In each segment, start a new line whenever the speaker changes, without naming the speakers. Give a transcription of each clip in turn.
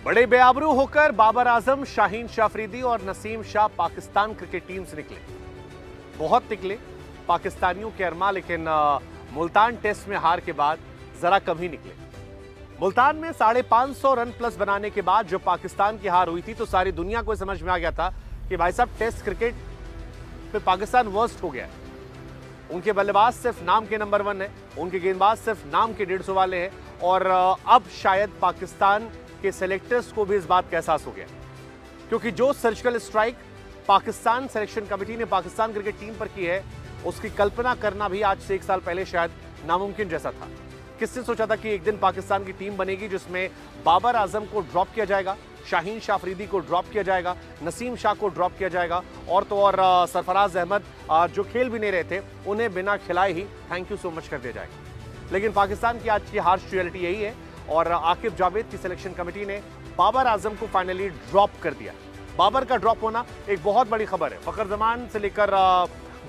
बड़े बेआबरू होकर बाबर आजम, शाहीन शाह अफरीदी और नसीम शाह पाकिस्तान क्रिकेट टीम से निकले। बहुत निकले पाकिस्तानियों के अरमा, लेकिन मुल्तान टेस्ट में हार के बाद जरा कम ही निकले। मुल्तान में 550 रन प्लस बनाने के बाद जब पाकिस्तान की हार हुई थी तो सारी दुनिया को समझ में आ गया था कि भाई साहब टेस्ट क्रिकेट पे पाकिस्तान वर्स्ट हो गया है। उनके बल्लेबाज सिर्फ नाम के नंबर 1 है, उनके गेंदबाज सिर्फ नाम के 150 वाले हैं और अब शायद पाकिस्तान के सेलेक्टर्स को भी इस बात का एहसास हो गया, क्योंकि जो surgical strike Pakistan selection committee ने पाकिस्तान क्रिकेट टीम पर की है उसकी कल्पना करना भी आज से 1 साल पहले शायद नामुमकिन जैसा था। किसने सोचा था कि एक दिन पाकिस्तान की टीम बनेगी जिसमें बाबर आजम को ड्रॉप किया जाएगा, शाहीन शाह अफरीदी को ड्रॉप किया जाएगा, नसीम शाह को ड्रॉप किया जाएगा और तो और सरफराज अहमद जो खेल भी नहीं रहे थे उन्हें बिना खिलाए ही थैंक यू सो मच कर दिया जाएगा। लेकिन पाकिस्तान की आज की हार्श रियलिटी यही है और आकिब जावेद की सिलेक्शन कमेटी ने बाबर आजम को फाइनली ड्रॉप कर दिया। बाबर का ड्रॉप होना एक बहुत बड़ी खबर है। फखर जमान से लेकर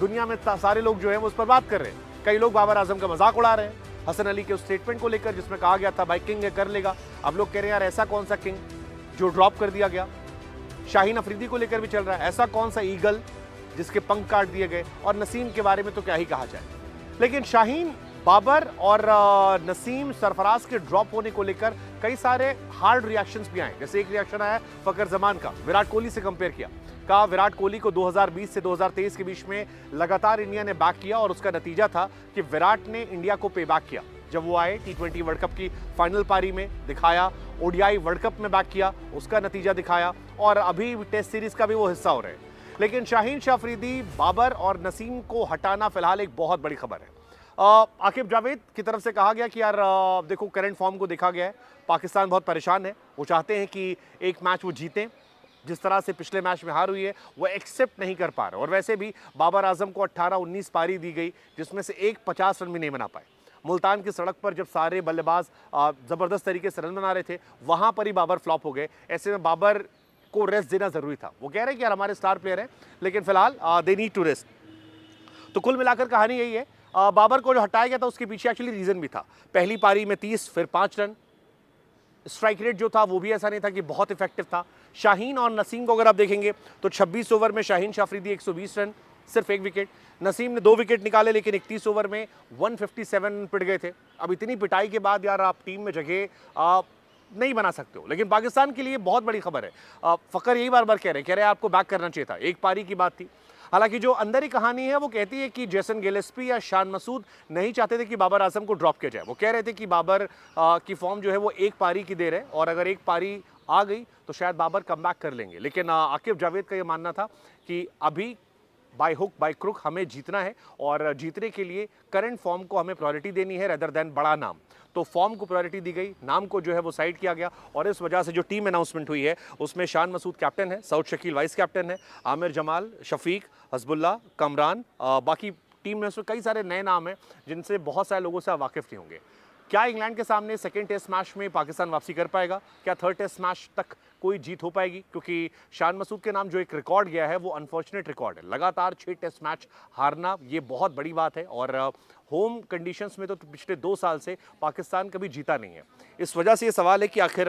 दुनिया में सारे लोग जो है वो उस पर बात कर रहे हैं। कई लोग बाबर आजम का मजाक उड़ा रहे हैं हसन अली के उस स्टेटमेंट को लेकर जिसमें कहा गया था भाई किंग है कर लेगा। अब लोग कह रहे हैं यार ऐसा कौन सा किंग जो ड्रॉप कर दिया गया। शाहीन अफरीदी को लेकर भी चल रहा है ऐसा कौन सा ईगल जिसके पंख काट दिए गए, और नसीम के बारे में तो क्या ही कहा जाए। लेकिन शाहीन, बाबर और नसीम, सरफराज के ड्रॉप होने को लेकर कई सारे हार्ड रिएक्शंस भी आए। जैसे एक रिएक्शन आया फखर जमान का, विराट कोहली से कंपेयर किया, कहा विराट कोहली को 2020 से 2023 के बीच में लगातार इंडिया ने बैक किया और उसका नतीजा था कि विराट ने इंडिया को पे बैक किया। जब वो आए T20 वर्ल्ड कप की फाइनल पारी में दिखाया, ODI वर्ल्ड कप में बैक किया, उसका नतीजा दिखाया और अभी टेस्ट सीरीज का भी वो हिस्सा हो रहे हैं। लेकिन शाहीन शाह अफरीदी, बाबर और नसीम को हटाना फिलहाल एक बहुत बड़ी खबर है। आकिब जावेद की तरफ से कहा गया कि यार देखो करंट फॉर्म को देखा गया है, पाकिस्तान बहुत परेशान है, वो चाहते हैं कि एक मैच वो जीतें। जिस तरह से पिछले मैच में हार हुई है वो एक्सेप्ट नहीं कर पा रहे और वैसे भी बाबर आजम को 18-19 पारी दी गई जिसमें से एक 50 रन भी नहीं बना पाए। मुल्तान की सड़क पर जब सारे बल्लेबाज ज़बरदस्त तरीके से रन बना रहे थे वहाँ पर ही बाबर फ्लॉप हो गए। ऐसे में बाबर को रेस्ट देना ज़रूरी था। वो कह रहे हैं कि यार हमारे स्टार प्लेयर हैं लेकिन फिलहाल दे नीड टू रेस्ट। तो कुल मिलाकर कहानी यही है, बाबर को जो हटाया गया था उसके पीछे एक्चुअली रीज़न भी था। पहली पारी में 30 फिर 5 रन, स्ट्राइक रेट जो था वो भी ऐसा नहीं था कि बहुत इफेक्टिव था। शाहीन और नसीम को अगर आप देखेंगे तो 26 ओवर में शाहीन शाह अफरीदी 120 रन, सिर्फ 1 विकेट, नसीम ने 2 विकेट निकाले लेकिन 31 ओवर में 157 पिट गए थे। अब इतनी पिटाई के बाद यार आप टीम में जगह नहीं बना सकते हो, लेकिन पाकिस्तान के लिए बहुत बड़ी खबर है। फकर यही बार बार कह रहे हैं आपको बैक करना चाहिए था, एक पारी की बात थी। हालांकि जो अंदर ही कहानी है वो कहती है कि जेसन गिलेस्पी या शान मसूद नहीं चाहते थे कि बाबर आजम को ड्रॉप किया जाए। वो कह रहे थे कि बाबर की फॉर्म जो है वो एक पारी की देर है और अगर एक पारी आ गई तो शायद बाबर कमबैक कर लेंगे। लेकिन आकिब जावेद का ये मानना था कि अभी बाय हुक बाय क्रुक हमें जीतना है और जीतने के लिए करंट फॉर्म को हमें प्रायोरिटी देनी है रेदर देन बड़ा नाम। तो फॉर्म को प्रायोरिटी दी गई, नाम को जो है वो साइड किया गया और इस वजह से जो टीम अनाउंसमेंट हुई है उसमें शान मसूद कैप्टन है, सऊद शकील वाइस कैप्टन है, आमिर जमाल, शफीक, हजबुल्ला, कमरान, बाकी टीम में उसमें कई सारे नए नाम हैं जिनसे बहुत सारे लोगों से आप वाकिफ नहीं होंगे। क्या इंग्लैंड के सामने सेकेंड टेस्ट मैच में पाकिस्तान वापसी कर पाएगा? क्या थर्ड टेस्ट मैच तक कोई जीत हो पाएगी? क्योंकि शान मसूद के नाम जो एक रिकॉर्ड गया है वो अनफॉर्चुनेट रिकॉर्ड है। लगातार 6 टेस्ट मैच हारना ये बहुत बड़ी बात है और होम कंडीशंस में तो पिछले 2 साल से पाकिस्तान कभी जीता नहीं है। इस वजह से ये सवाल है कि आखिर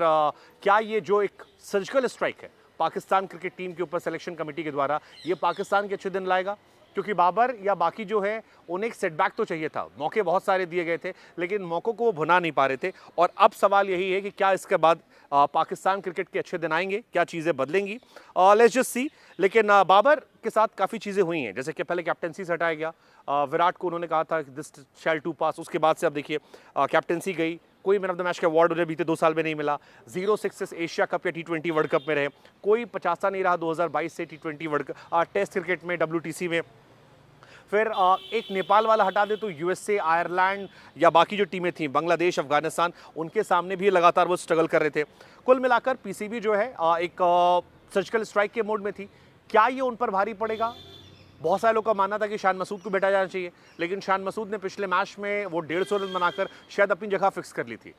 क्या ये जो एक सर्जिकल स्ट्राइक है पाकिस्तान क्रिकेट टीम के ऊपर सिलेक्शन कमेटी के द्वारा ये पाकिस्तान के अच्छे दिन लाएगा? क्योंकि बाबर या बाकी जो है उन्हें एक सेटबैक तो चाहिए था, मौके बहुत सारे दिए गए थे लेकिन मौक़ों को वो भुना नहीं पा रहे थे। और अब सवाल यही है कि क्या इसके बाद पाकिस्तान क्रिकेट के अच्छे दिन आएंगे, क्या चीज़ें बदलेंगी, लेट्स जस्ट सी। लेकिन बाबर के साथ काफ़ी चीज़ें हुई हैं, जैसे कि पहले कैप्टनसी से हटाया गया, विराट को उन्होंने कहा था दिस शैल टू पास, उसके बाद से अब देखिए कैप्टनसी गई, कोई मैन ऑफ द मैच का अवार्ड उन्हें बीते 2 साल में नहीं मिला, 0 सक्सेस एशिया कप या T20 वर्ल्ड कप में रहे, कोई 50 नहीं रहा 2022 से T20 world cup test cricket में WTC में। फिर एक नेपाल वाला हटा दे तो USA, आयरलैंड या बाकी जो टीमें थीं, बांग्लादेश, अफगानिस्तान, उनके सामने भी लगातार वो स्ट्रगल कर रहे थे। कुल मिलाकर PCB जो है एक सर्जिकल स्ट्राइक के मोड में थी। क्या ये उन पर भारी पड़ेगा? बहुत सारे लोगों का मानना था कि शान मसूद को बैठा जाना चाहिए, लेकिन शान मसूद ने पिछले मैच में वो 150 रन बनाकर शायद अपनी जगह फिक्स कर ली थी।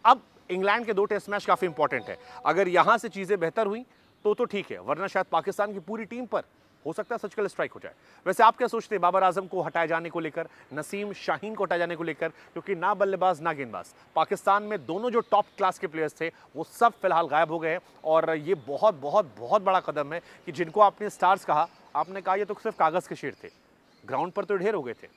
अब इंग्लैंड के 2 टेस्ट मैच काफ़ी इंपॉर्टेंट है, अगर यहाँ से चीज़ें बेहतर हुई तो ठीक है, वरना शायद पाकिस्तान की पूरी टीम पर हो सकता है सर्जिकल स्ट्राइक हो जाए। वैसे आप क्या सोचते हैं बाबर आजम को हटाए जाने को लेकर, नसीम शाहीन को हटाए जाने को लेकर? क्योंकि ना बल्लेबाज ना गेंदबाज, पाकिस्तान में दोनों जो टॉप क्लास के प्लेयर्स थे वो सब फिलहाल गायब हो गए हैं। और ये बहुत बहुत बहुत बड़ा कदम है कि जिनको आपने स्टार्स कहा, आपने कहा ये तो सिर्फ कागज के शेर थे, ग्राउंड पर तो ढेर हो गए थे।